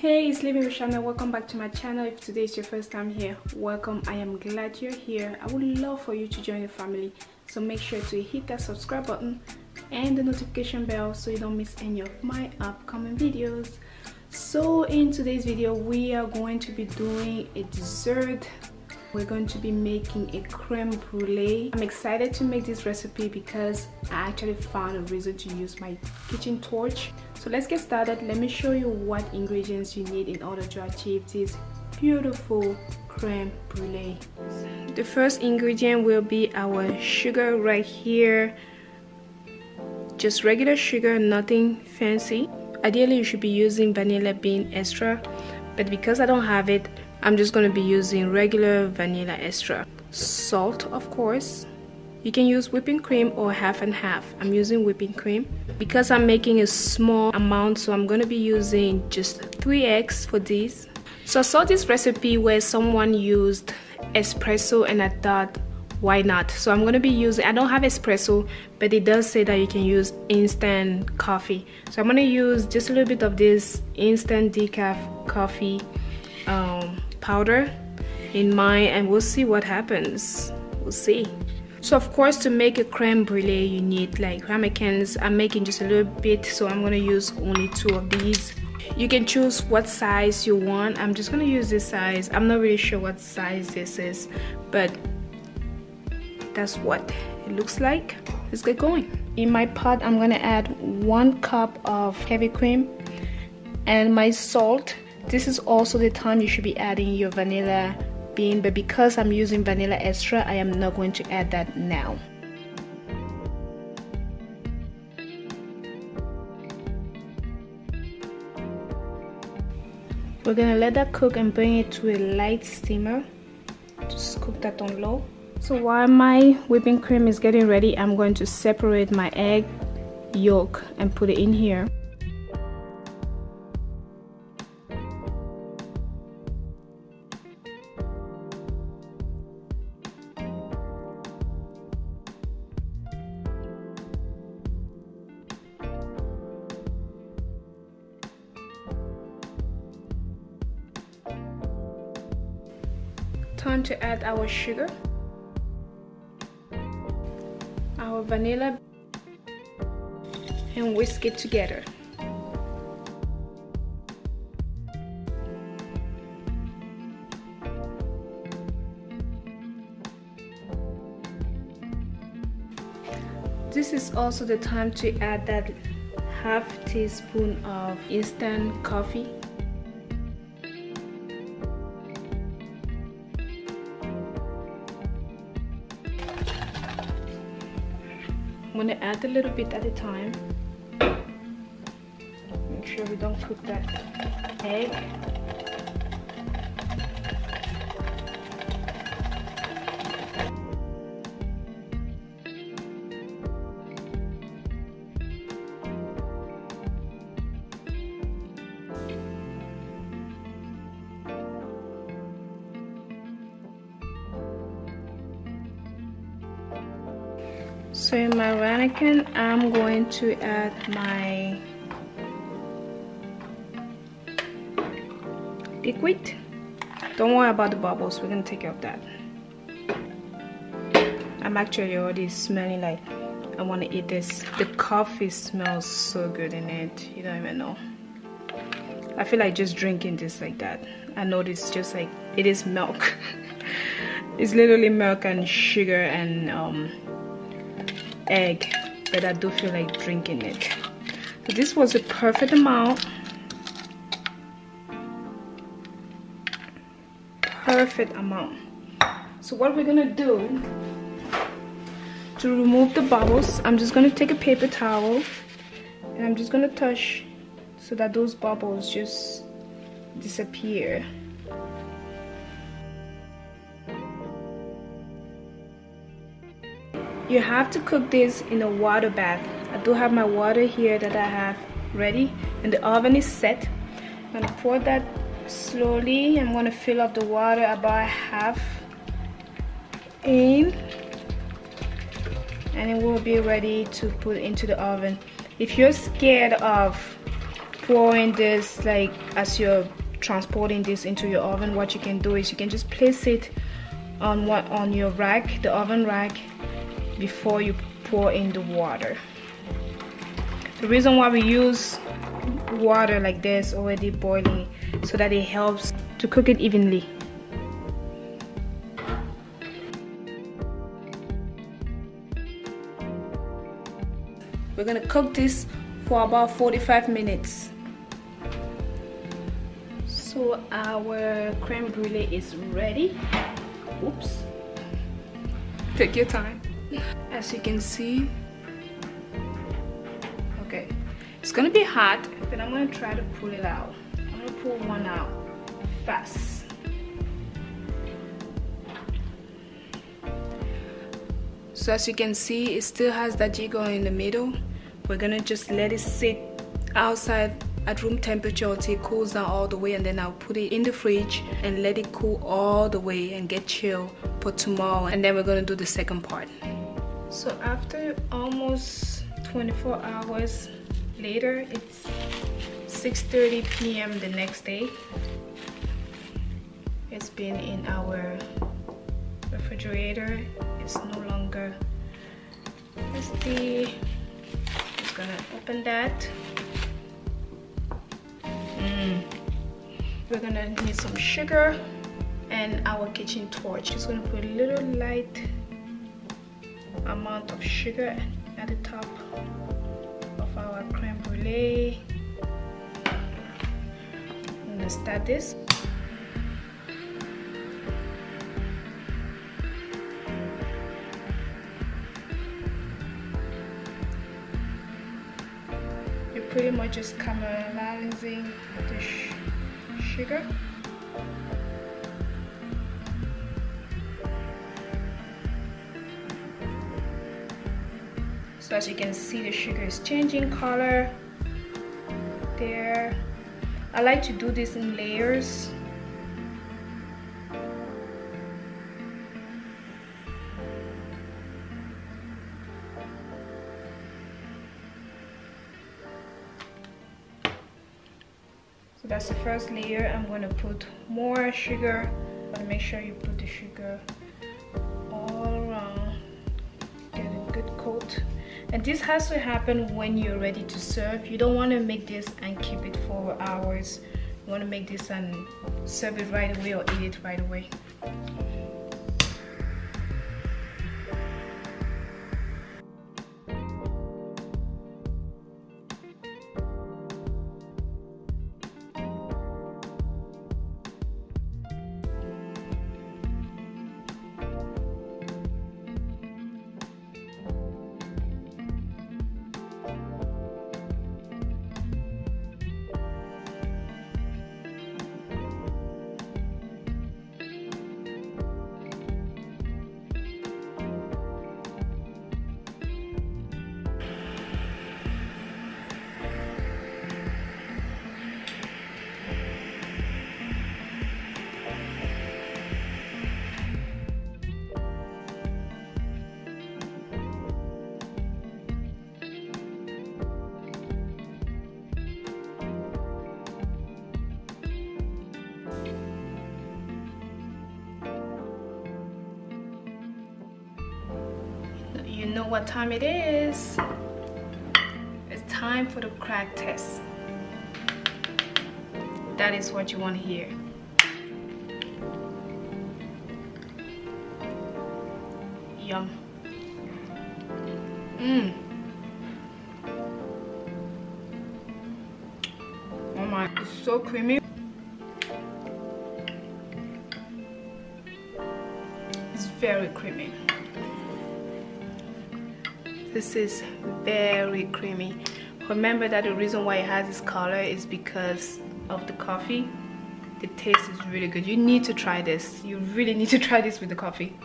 Hey, it's Living with Shana. Welcome back to my channel. If today is your first time here, welcome. I am glad you're here. I would love for you to join the family, so make sure to hit that subscribe button and the notification bell so you don't miss any of my upcoming videos. So in today's video, we are going to be doing a dessert. We're going to be making a creme brulee. I'm excited to make this recipe because I actually found a reason to use my kitchen torch. So let's get started. Let me show you what ingredients you need in order to achieve this beautiful creme brulee. The first ingredient will be our sugar right here. Just regular sugar, nothing fancy. Ideally you should be using vanilla bean extra, but because I don't have it, I'm just going to be using regular vanilla extra. Salt, of course. You can use whipping cream or half and half. I'm using whipping cream because I'm making a small amount, so I'm going to be using just 3 eggs for this. So I saw this recipe where someone used espresso and I thought, why not? So I'm going to be using, I don't have espresso, but it does say that you can use instant coffee. So I'm going to use just a little bit of this instant decaf coffee powder in mine, and we'll see what happens. We'll see. So of course, to make a creme brulee you need like ramekins. I'm making just a little bit, so I'm going to use only 2 of these. You can choose what size you want. I'm just going to use this size. I'm not really sure what size this is, but that's what it looks like. Let's get going. In my pot, I'm going to add 1 cup of heavy cream and my salt. This is also the time you should be adding your vanilla bean, but because I'm using vanilla extra, I am not going to add that now. We're gonna let that cook and bring it to a light simmer. Just cook that on low. So while my whipping cream is getting ready, I'm going to separate my egg yolk and put it in here. Time to add our sugar, our vanilla, and whisk it together. This is also the time to add that half teaspoon of instant coffee. I'm going to add a little bit at a time. Make sure we don't cook that egg. So in my ramekin, I'm going to add my liquid. Don't worry about the bubbles, we're going to take care of that. I'm actually already smelling like I want to eat this. The coffee smells so good in it, you don't even know. I feel like just drinking this like that. I know this just like, it is milk. It's literally milk and sugar and egg, but I do feel like drinking it. So this was a perfect amount. Perfect amount. So what we're gonna do to remove the bubbles, I'm just gonna take a paper towel and I'm just gonna touch so that those bubbles just disappear. You have to cook this in a water bath. I do have my water here that I have ready, and the oven is set. I'm gonna pour that slowly. I'm gonna fill up the water about half in, and it will be ready to put into the oven. If you're scared of pouring this, like as you're transporting this into your oven, what you can do is you can just place it on your rack, the oven rack, before you pour in the water. The reason why we use water like this already boiling, so that it helps to cook it evenly. We're gonna cook this for about 45 minutes. So our creme brulee is ready. Oops. Take your time. As you can see, okay, it's gonna be hot, but I'm gonna try to pull it out. I'm gonna pull one out fast. So as you can see, it still has that jiggle in the middle. We're gonna just let it sit outside at room temperature until it cools down all the way, and then I'll put it in the fridge and let it cool all the way and get chill for tomorrow, and then we're gonna do the second part. So after almost 24 hours later, it's 6:30 p.m. the next day. It's been in our refrigerator. It's no longer musty. Just gonna open that. We're gonna need some sugar and our kitchen torch. Just gonna put a little light amount of sugar at the top of our creme brulee. I'm gonna start this. You're pretty much just caramelizing the sugar. So as you can see, the sugar is changing color there. I like to do this in layers. So that's the first layer. I'm going to put more sugar, but make sure you put the sugar all around. Get a good coat. And this has to happen when you're ready to serve. You don't want to make this and keep it for hours. You want to make this and serve it right away or eat it right away. You know what time it is. It's time for the crack test. That is what you want to hear. Yum. Oh my, it's so creamy. It's very creamy. This is very creamy. Remember that the reason why it has this color is because of the coffee. The taste is really good. You need to try this. You really need to try this with the coffee.